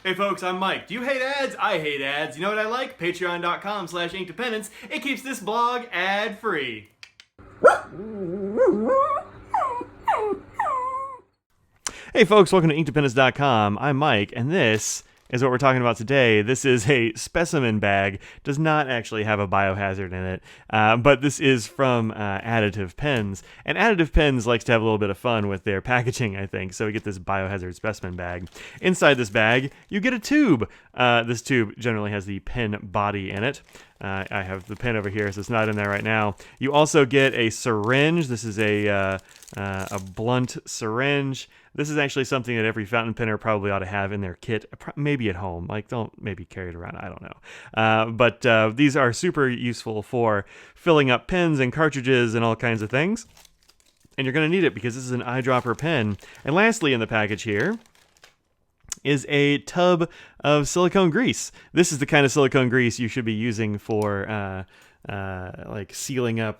Hey folks, I'm Mike. Do you hate ads? I hate ads. You know what I like? Patreon.com/inkdependence. It keeps this blog ad-free. Hey folks, welcome to inkdependence.com. I'm Mike, and this is what we're talking about today. This is a specimen bag. Does not actually have a biohazard in it, but this is from Additive Pens. And Additive Pens likes to have a little bit of fun with their packaging, I think. So we get this biohazard specimen bag. Inside this bag, you get a tube. This tube generally has the pen body in it. I have the pen over here, so it's not in there right now. You also get a syringe. This is a blunt syringe. This is actually something that every fountain penner probably ought to have in their kit, maybe at home. Like, don't maybe carry it around. I don't know. But these are super useful for filling up pens and cartridges and all kinds of things. And you're going to need it because this is an eyedropper pen. And lastly in the package here is a tub of silicone grease. This is the kind of silicone grease you should be using for like sealing up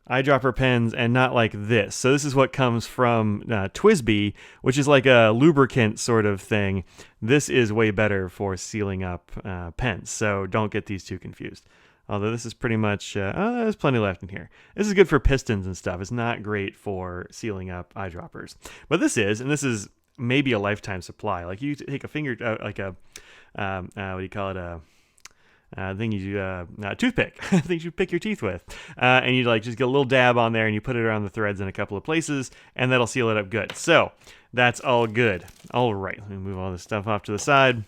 eyedropper pens, and not like this. So this is what comes from TWSBI, which is like a lubricant sort of thing. This is way better for sealing up pens, so don't get these two confused. Although this is pretty much, there's plenty left in here. This is good for pistons and stuff. It's not great for sealing up eyedroppers. But this is maybe a lifetime supply. Like you take a finger, like a, what do you call it, thing you do, toothpick, things you pick your teeth with, and you like just get a little dab on there and you put it around the threads in a couple of places, and that'll seal it up good. So that's all good. All right, let me move all this stuff off to the side.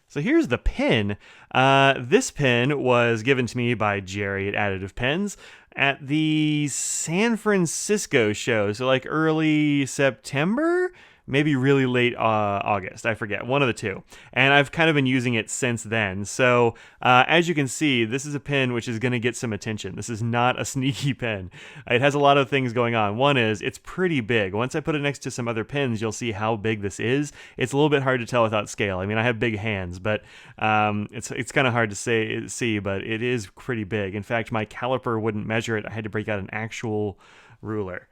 So here's the pen. This pen was given to me by Jerry at Additive Pens at the San Francisco show, so like early September. Maybe really late August, I forget, one of the two. And I've kind of been using it since then. So as you can see, this is a pen which is going to get some attention. This is not a sneaky pen. It has a lot of things going on. One is it's pretty big. Once I put it next to some other pens, you'll see how big this is. It's a little bit hard to tell without scale. I mean, I have big hands, but it's kind of hard to see, but it is pretty big. In fact, my caliper wouldn't measure it. I had to break out an actual ruler.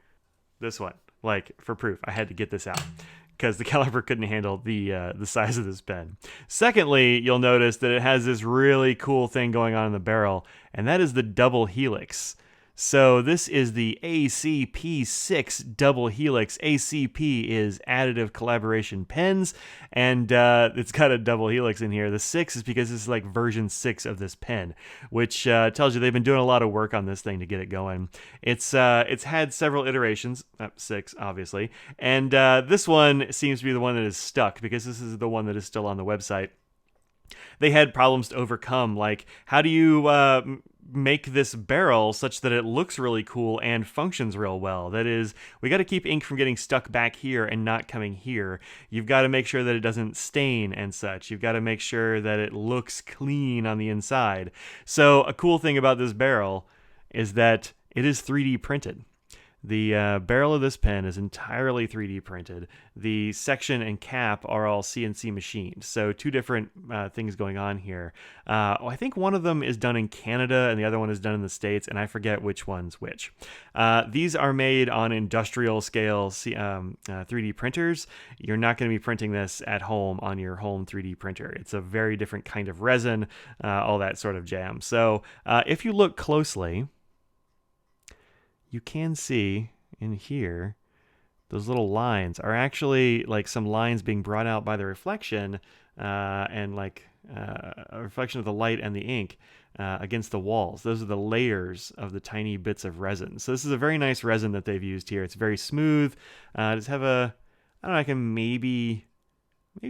This one. Like, for proof, I had to get this out because the caliper couldn't handle the size of this pen. Secondly, you'll notice that it has this really cool thing going on in the barrel, and that is the double helix. So this is the ACP6 double helix. ACP is Additive Collaboration Pens, and it's got a double helix in here. The 6 is because this is like version 6 of this pen, which tells you they've been doing a lot of work on this thing to get it going. It's had several iterations, 6 obviously, and this one seems to be the one that is stuck because this is the one that is still on the website. They had problems to overcome, like how do you make this barrel such that it looks really cool and functions real well. That is, we got to keep ink from getting stuck back here and not coming here. You've got to make sure that it doesn't stain and such. You've got to make sure that it looks clean on the inside. So a cool thing about this barrel is that it is 3D printed. The barrel of this pen is entirely 3D printed. The section and cap are all CNC machined. So two different things going on here. I think one of them is done in Canada and the other one is done in the States, and I forget which one's which. These are made on industrial scale 3D printers. You're not going to be printing this at home on your home 3D printer. It's a very different kind of resin, all that sort of jam. So if you look closely, you can see in here, those little lines are actually like some lines being brought out by the reflection and like a reflection of the light and the ink against the walls. Those are the layers of the tiny bits of resin. So this is a very nice resin that they've used here. It's very smooth. Does have a, I don't know, I can maybe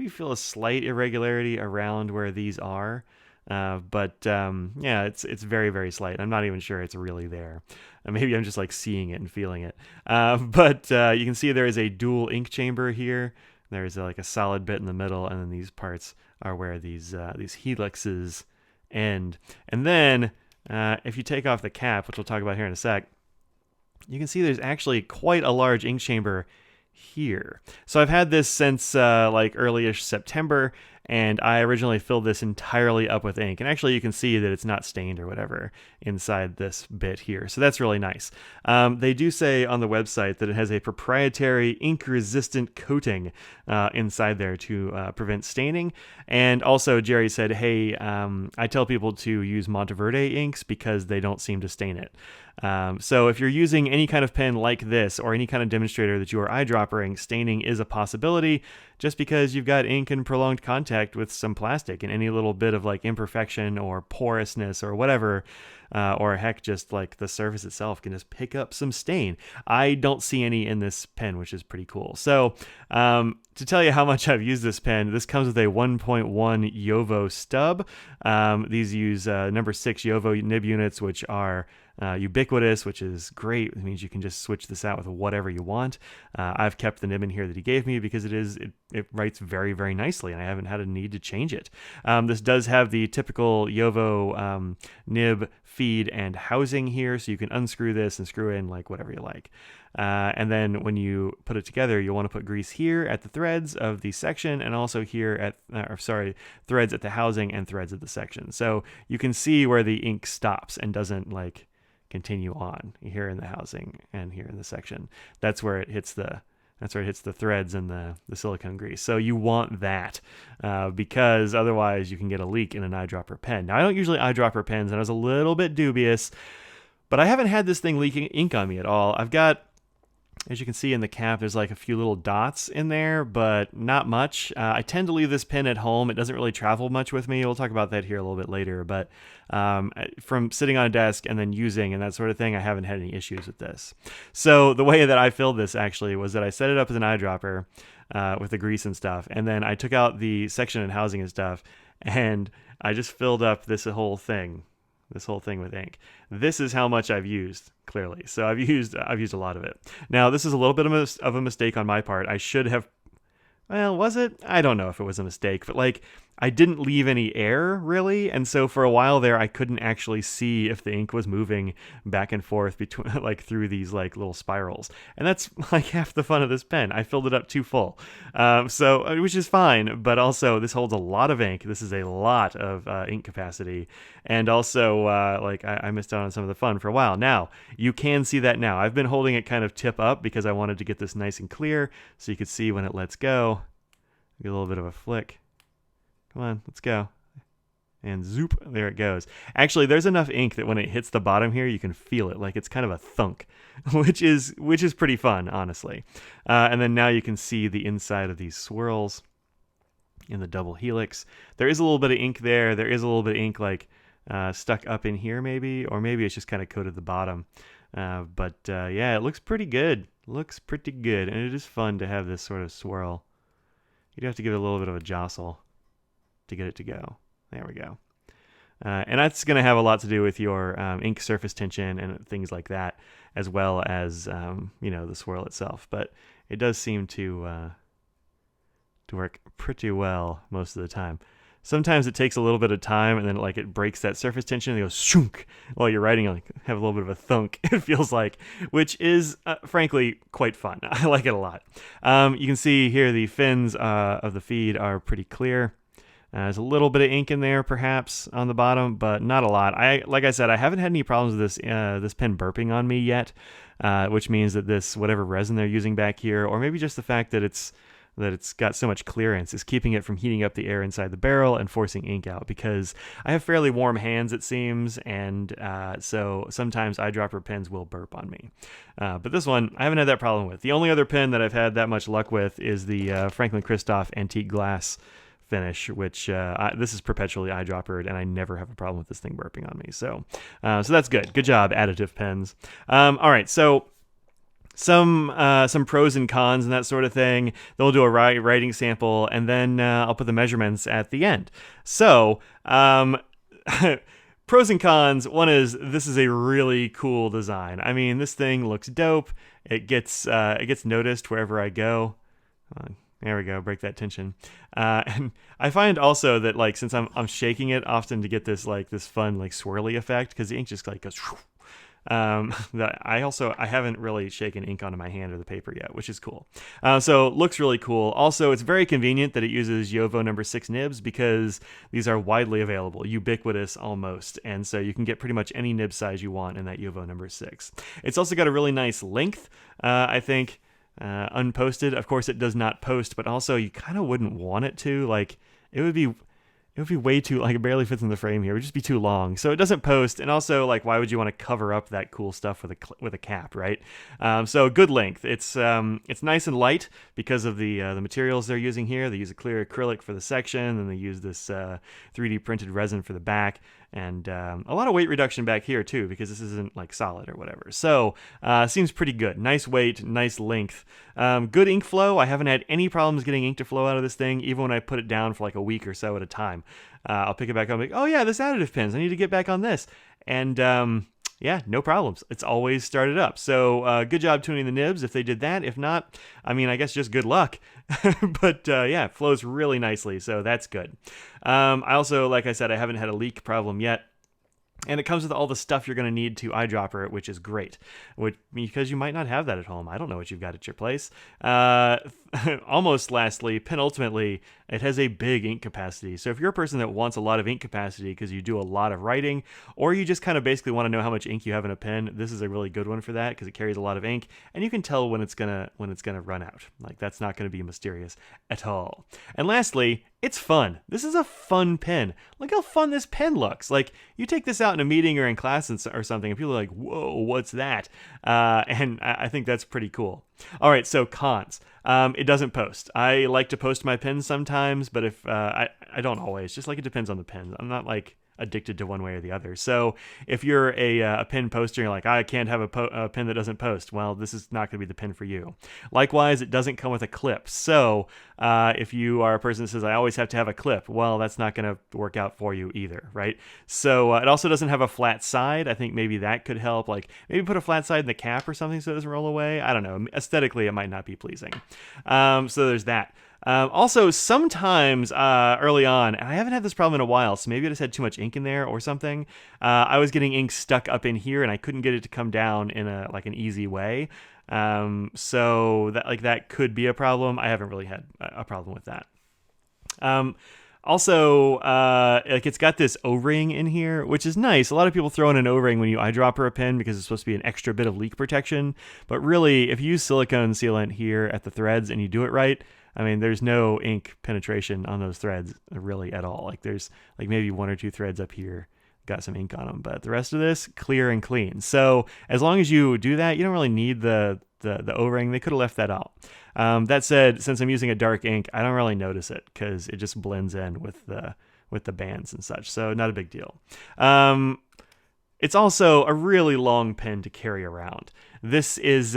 feel a slight irregularity around where these are. But yeah, it's very, very slight. I'm not even sure it's really there. Maybe I'm just like seeing it and feeling it. But you can see there is a dual ink chamber here. There's like a solid bit in the middle, and then these parts are where these helixes end. And then if you take off the cap, which we'll talk about here in a sec, you can see there's actually quite a large ink chamber here. So I've had this since like early-ish September, and I originally filled this entirely up with ink. And actually you can see that it's not stained or whatever inside this bit here. So that's really nice. They do say on the website that it has a proprietary ink-resistant coating inside there to prevent staining. And also Jerry said, hey, I tell people to use Monteverde inks because they don't seem to stain it. So if you're using any kind of pen like this or any kind of demonstrator that you are eyedroppering, staining is a possibility just because you've got ink in prolonged contact with some plastic, and any little bit of like imperfection or porousness or whatever, or heck, just like the surface itself can just pick up some stain. I don't see any in this pen, which is pretty cool. So to tell you how much I've used this pen, this comes with a 1.1 Jovo stub. These use number 6 Jovo nib units, which are ubiquitous, which is great. It means you can just switch this out with whatever you want. I've kept the nib in here that he gave me because it writes very, very nicely, and I haven't had a need to change it. This does have the typical Jovo nib feed and housing here, so you can unscrew this and screw in like whatever you like. And then when you put it together, you'll want to put grease here at the threads of the section, and also here at, threads at the housing and threads at the section. So you can see where the ink stops and doesn't like continue on here in the housing and here in the section. That's where it hits the threads and the silicone grease. So you want that because otherwise you can get a leak in an eyedropper pen. Now I don't usually eyedropper pens, and I was a little bit dubious, but I haven't had this thing leaking ink on me at all. I've got, as you can see in the cap, there's like a few little dots in there, but not much. I tend to leave this pen at home. It doesn't really travel much with me. We'll talk about that here a little bit later, but from sitting on a desk and then using and that sort of thing, I haven't had any issues with this. So the way that I filled this actually was that I set it up as an eyedropper with the grease and stuff, and then I took out the section and housing and stuff, and I just filled up this whole thing with ink. This is how much I've used, clearly. So I've used a lot of it. Now, this is a little bit of a mistake on my part. I should have, well, was it? I don't know if it was a mistake, but like I didn't leave any air really, and so for a while there I couldn't actually see if the ink was moving back and forth between like through these like little spirals, and that's like half the fun of this pen. I filled it up too full, so which is fine, but also this holds a lot of ink. This is a lot of ink capacity, and also like I missed out on some of the fun for a while. Now you can see that now. I've been holding it kind of tip up because I wanted to get this nice and clear so you could see when it lets go. Get a little bit of a flick. Come on, let's go. And zoop, there it goes. Actually, there's enough ink that when it hits the bottom here, you can feel it. Like it's kind of a thunk, which is pretty fun, honestly. And then now you can see the inside of these swirls in the double helix. There is a little bit of ink there. There is a little bit of ink like stuck up in here maybe, or maybe it's just kind of coated the bottom. But yeah, it looks pretty good. Looks pretty good, and it is fun to have this sort of swirl. You'd have to give it a little bit of a jostle to get it to go. There we go. And that's going to have a lot to do with your ink surface tension and things like that, as well as the swirl itself. But it does seem to work pretty well most of the time. Sometimes it takes a little bit of time, and then like it breaks that surface tension and it goes shunk while you're writing. Like have a little bit of a thunk. It feels like, which is frankly quite fun. I like it a lot. You can see here the fins of the feed are pretty clear. There's a little bit of ink in there, perhaps, on the bottom, but not a lot. Like I said, I haven't had any problems with this pen burping on me yet, which means that this whatever resin they're using back here, or maybe just the fact that it's got so much clearance, is keeping it from heating up the air inside the barrel and forcing ink out. Because I have fairly warm hands, it seems, and so sometimes eyedropper pens will burp on me. But this one, I haven't had that problem with. The only other pen that I've had that much luck with is the franklin-christoph antique glass finish, which this is perpetually eyedroppered, and I never have a problem with this thing burping on me. So that's good. Good job, Additive Pens. All right, so some pros and cons and that sort of thing. They'll do a writing sample, and then I'll put the measurements at the end. So pros and cons. One is this is a really cool design. I mean, this thing looks dope. It gets noticed wherever I go. There we go, break that tension. And I find also that like since I'm shaking it often to get this fun like swirly effect, because the ink just like goes I haven't really shaken ink onto my hand or the paper yet, which is cool. So looks really cool. Also, it's very convenient that it uses JoWo number 6 nibs because these are widely available, ubiquitous almost, and so you can get pretty much any nib size you want in that JoWo number 6. It's also got a really nice length, I think. Unposted, of course, it does not post, but also you kind of wouldn't want it to. Like, it would be way too, like, it barely fits in the frame here. It would just be too long. So it doesn't post, and also, like, why would you want to cover up that cool stuff with a cap, right? So good length. It's nice and light because of the materials they're using here. They use a clear acrylic for the section, and they use this 3D printed resin for the back. And a lot of weight reduction back here too, because this isn't like solid or whatever. So seems pretty good. Nice weight, nice length, good ink flow. I haven't had any problems getting ink to flow out of this thing, even when I put it down for like a week or so at a time. I'll pick it back up and be like, oh yeah, this Additive Pens, I need to get back on this. And yeah, no problems. It's always started up. So good job tuning the nibs if they did that. If not, I mean, I guess just good luck. But yeah, it flows really nicely, so that's good. I also, like I said, I haven't had a leak problem yet. And it comes with all the stuff you're going to need to eyedropper it, which is great, because you might not have that at home. I don't know what you've got at your place. Almost lastly, penultimately, it has a big ink capacity. So if you're a person that wants a lot of ink capacity because you do a lot of writing, or you just kind of basically want to know how much ink you have in a pen, this is a really good one for that because it carries a lot of ink, and you can tell when it's gonna run out. Like, that's not going to be mysterious at all. And lastly, it's fun. This is a fun pen. Look how fun this pen looks. Like, you take this out in a meeting or in class or something, and people are like, whoa, what's that? And I think that's pretty cool. All right, so cons. It doesn't post. I like to post my pens sometimes, but if I don't always. Just like, it depends on the pen. I'm not like addicted to one way or the other. So if you're a pen poster, you're like, I can't have a pen that doesn't post. Well, this is not going to be the pen for you. Likewise, it doesn't come with a clip. So if you are a person that says, I always have to have a clip, well, that's not going to work out for you either, right? So it also doesn't have a flat side. I think maybe that could help. Like, maybe put a flat side in the cap or something so it doesn't roll away. I don't know. Aesthetically, it might not be pleasing. So there's that. Also, sometimes early on, and I haven't had this problem in a while, so maybe I just had too much ink in there or something. I was getting ink stuck up in here, and I couldn't get it to come down in an easy way. So that could be a problem. I haven't really had a problem with that. Also, it's got this O-ring in here, which is nice. A lot of people throw in an O-ring when you eyedropper a pen because it's supposed to be an extra bit of leak protection. But really, if you use silicone sealant here at the threads and you do it right, I mean, there's no ink penetration on those threads really at all. Like, there's like maybe one or two threads up here got some ink on them, but the rest of this, clear and clean. So as long as you do that, you don't really need the O-ring. They could have left that out. That said, since I'm using a dark ink, I don't really notice it because it just blends in with the bands and such. So not a big deal. It's also a really long pen to carry around. This is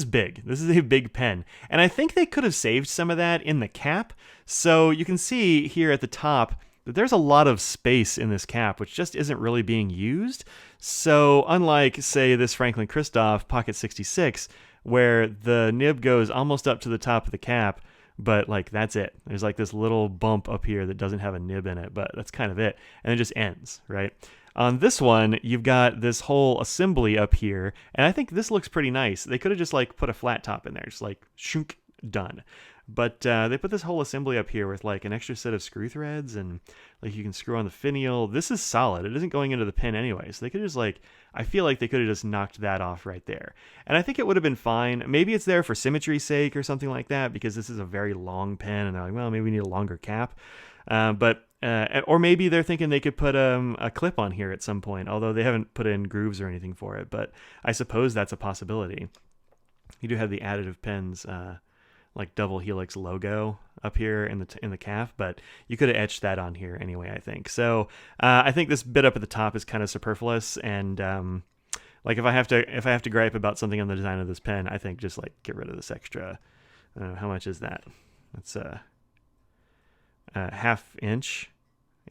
big. This is a big pen. And I think they could have saved some of that in the cap. So you can see here at the top that there's a lot of space in this cap, which just isn't really being used. So unlike, say, this franklin-christoph Pocket 66, where the nib goes almost up to the top of the cap, but like, that's it. There's like this little bump up here that doesn't have a nib in it, but that's kind of it. And it just ends, right? On this one, you've got this whole assembly up here, and I think this looks pretty nice. They could have just like put a flat top in there, just like shunk, done. But they put this whole assembly up here with like an extra set of screw threads, and like you can screw on the finial. This is solid. It isn't going into the pen anyway, so they could just like, I feel like they could have just knocked that off right there. And I think it would have been fine. Maybe it's there for symmetry's sake or something like that, because this is a very long pen, and they're like, well, maybe we need a longer cap. Or maybe they're thinking they could put a clip on here at some point, although they haven't put in grooves or anything for it. But I suppose that's a possibility. You do have the Additive Pens like double Helix logo up here in the cap, but you could have etched that on here anyway, I think. So I think this bit up at the top is kind of superfluous, and like if I have to gripe about something on the design of this pen, I think just like get rid of this extra. I don't know, how much is that? That's half inch.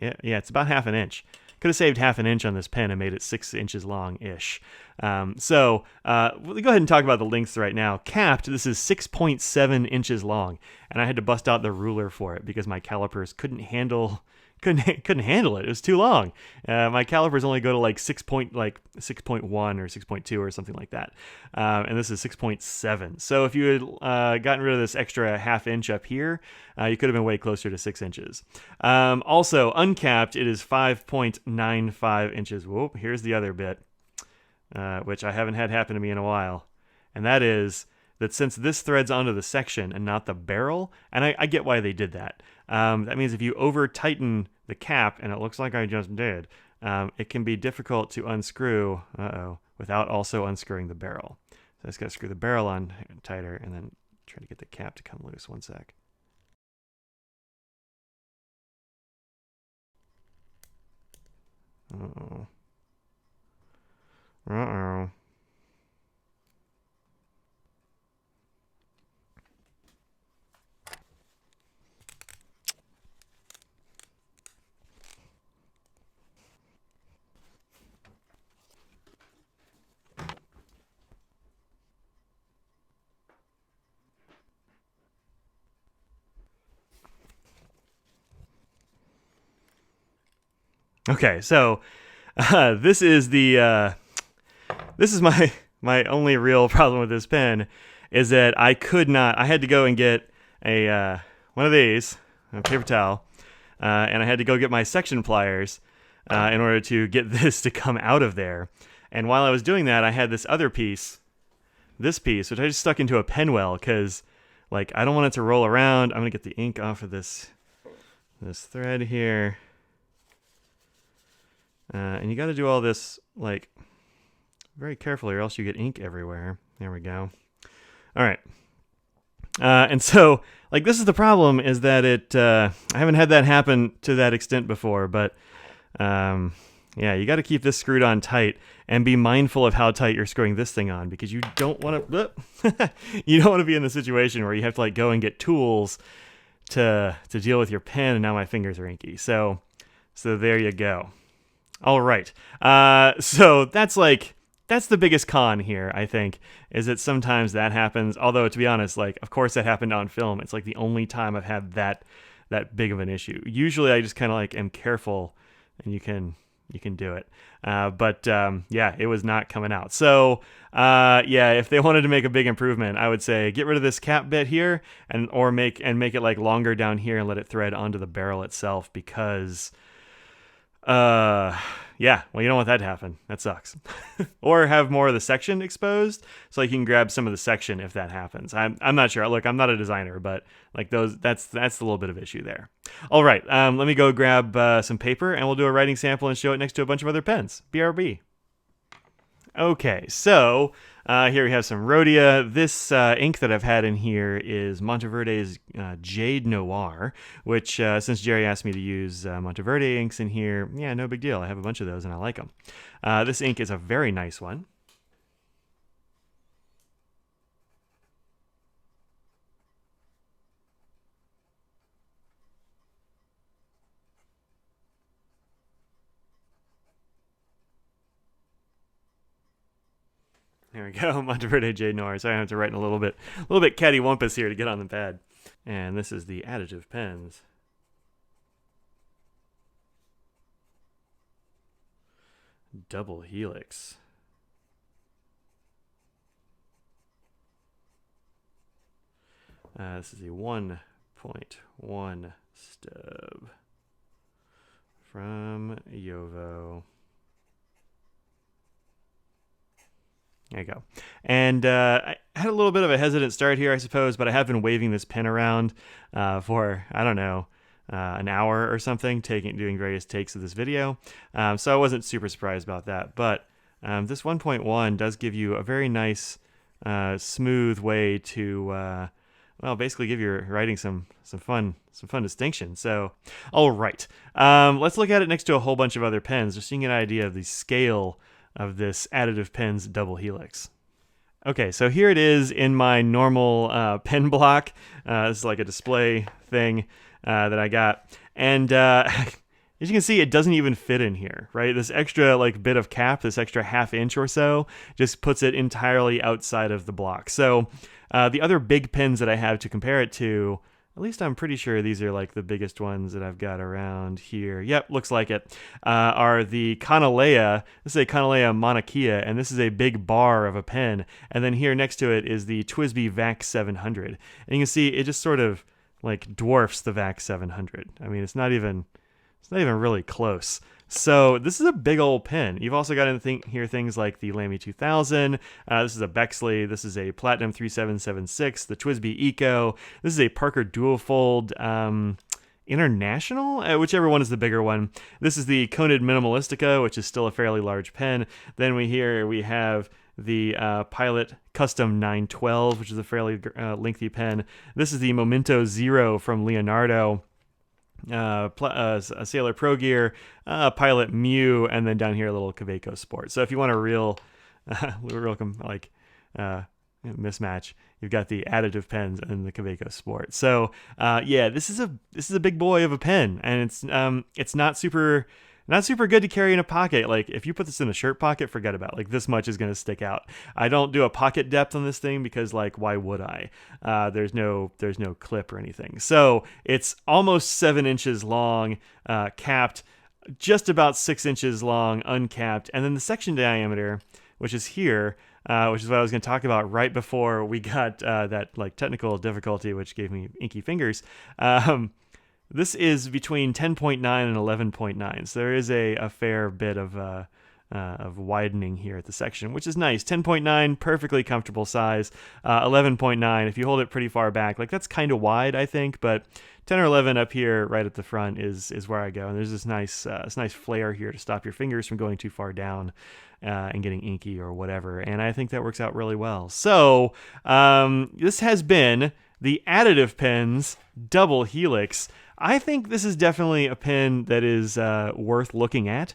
Yeah, it's about half an inch. Could have saved half an inch on this pen and made it 6 inches long-ish. We'll go ahead and talk about the lengths right now. Capped, this is 6.7 inches long, and I had to bust out the ruler for it because my calipers couldn't handle it. It was too long. My calipers only go to like 6.1 or 6.2 or something like that, and this is 6.7. So if you had gotten rid of this extra half inch up here, you could have been way closer to 6 inches. Also, uncapped, it is 5.95 inches. Whoa, here's the other bit, which I haven't had happen to me in a while, and that is that since this threads onto the section and not the barrel, and I get why they did that. That means if you over tighten the cap, and it looks like I just did, it can be difficult to unscrew, without also unscrewing the barrel. So I just got to screw the barrel on tighter and then try to get the cap to come loose. One sec. Uh-oh. Uh-oh. Okay, so this is my only real problem with this pen, is that I had to go and get a one of these, a paper towel, and I had to go get my section pliers in order to get this to come out of there. And while I was doing that, I had this other piece, which I just stuck into a pen well because, like, I don't want it to roll around. I'm gonna get the ink off of this thread here. And you got to do all this, like, very carefully or else you get ink everywhere. There we go. All right. And so, like, this is the problem, is that I haven't had that happen to that extent before, but yeah, you got to keep this screwed on tight and be mindful of how tight you're screwing this thing on, because you don't want to be in the situation where you have to, like, go and get tools to deal with your pen, and now my fingers are inky. So there you go. All right. So that's the biggest con here, I think, is that sometimes that happens. Although, to be honest, like, of course that happened on film. It's like the only time I've had that big of an issue. Usually I just kind of, like, am careful, and you can do it. But yeah, it was not coming out. So yeah, if they wanted to make a big improvement, I would say get rid of this cap bit here, or make it, like, longer down here and let it thread onto the barrel itself, because yeah, well, you don't want that to happen. That sucks. Or have more of the section exposed, so you can grab some of the section if that happens. I'm not sure. Look, I'm not a designer, but, like, that's a little bit of issue there. All right, let me go grab some paper, and we'll do a writing sample and show it next to a bunch of other pens. BRB. Okay, so here we have some Rhodia. This ink that I've had in here is Monteverde's Jade Noir, which since Jerry asked me to use Monteverde inks in here, yeah, no big deal. I have a bunch of those and I like them. This ink is a very nice one. There we go, Monteverde Jade Noir. Sorry, I have to write in a little bit cattywampus here to get on the pad. And this is the Additive Pens. Double Helix. This is a 1.1 stub from Yovo. There you go. And I had a little bit of a hesitant start here, I suppose, but I have been waving this pen around for, I don't know, an hour or something, doing various takes of this video. So I wasn't super surprised about that. But this 1.1 does give you a very nice, smooth way to, well, basically give your writing some fun distinction. So, all right, let's look at it next to a whole bunch of other pens, just so you can get an idea of the scale of this Additive Pens Double Helix. Okay, so here it is in my normal pen block. This is like a display thing that I got. And as you can see, it doesn't even fit in here, right? This extra like bit of cap, this extra ½ inch or so, just puts it entirely outside of the block. So the other big pens that I have to compare it to, at least I'm pretty sure these are like the biggest ones that I've got around here. Yep, looks like it. Are the Kanalea. This is a Kanalea Monarchia, and this is a big bar of a pen. And then here next to it is the TWSBI VAC 700. And you can see it just sort of like dwarfs the VAC 700. I mean, it's not even really close. So this is a big old pen. You've also got in here things like the Lamy 2000. This is a Bexley. This is a Platinum 3776. The TWSBI Eco. This is a Parker Dual Fold International, whichever one is the bigger one. This is the Conid Minimalistica, which is still a fairly large pen. Then we have the Pilot Custom 912, which is a fairly lengthy pen. This is the Momento Zero from Leonardo. A Sailor Pro Gear, Pilot Mew, and then down here a little Kaweco Sport. So if you want a real mismatch, you've got the Additive Pens and the Kaweco Sport. So yeah, this is a big boy of a pen, and it's not super good to carry in a pocket. Like if you put this in a shirt pocket, forget about it. Like this much is going to stick out. I don't do a pocket depth on this thing because like why would I? There's no clip or anything. So it's almost 7 inches long, capped, just about 6 inches long, uncapped, and then the section diameter, which is here, which is what I was going to talk about right before we got that like technical difficulty, which gave me inky fingers. This is between 10.9 and 11.9, so there is a fair bit of widening here at the section, which is nice. 10.9, perfectly comfortable size. 11.9, if you hold it pretty far back, like that's kind of wide, I think, but 10 or 11 up here right at the front is where I go. And there's this nice flare here to stop your fingers from going too far down and getting inky or whatever. And I think that works out really well. So this has been the Additive Pens Double Helix. I think this is definitely a pen that is worth looking at,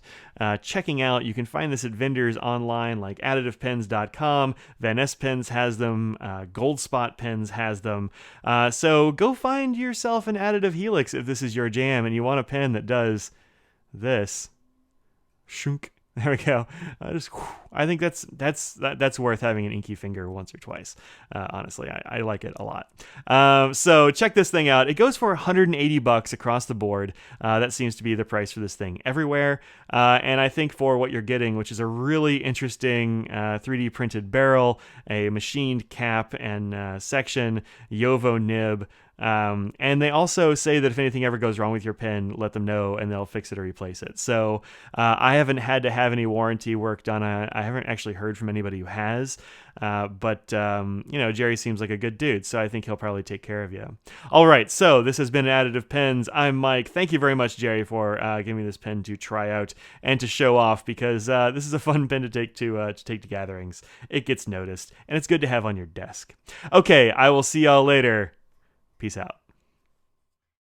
checking out. You can find this at vendors online like additivepens.com. Van Ness Pens has them. Goldspot Pens has them. So go find yourself an Additive Helix if this is your jam and you want a pen that does this. Shunk. There we go. I think that's worth having an inky finger once or twice. Honestly, I like it a lot. So check this thing out. It goes for $180 across the board. That seems to be the price for this thing everywhere. And I think for what you're getting, which is a really interesting 3D printed barrel, a machined cap and section, Yovo nib. And they also say that if anything ever goes wrong with your pen, let them know and they'll fix it or replace it. So I haven't had to have any warranty work done. I haven't actually heard from anybody who has. But Jerry seems like a good dude, so I think he'll probably take care of you. All right, so this has been Additive Pens. I'm Mike. Thank you very much, Jerry, for giving me this pen to try out and to show off, because this is a fun pen to take to gatherings. It gets noticed, and it's good to have on your desk. Okay, I will see y'all later. Peace out.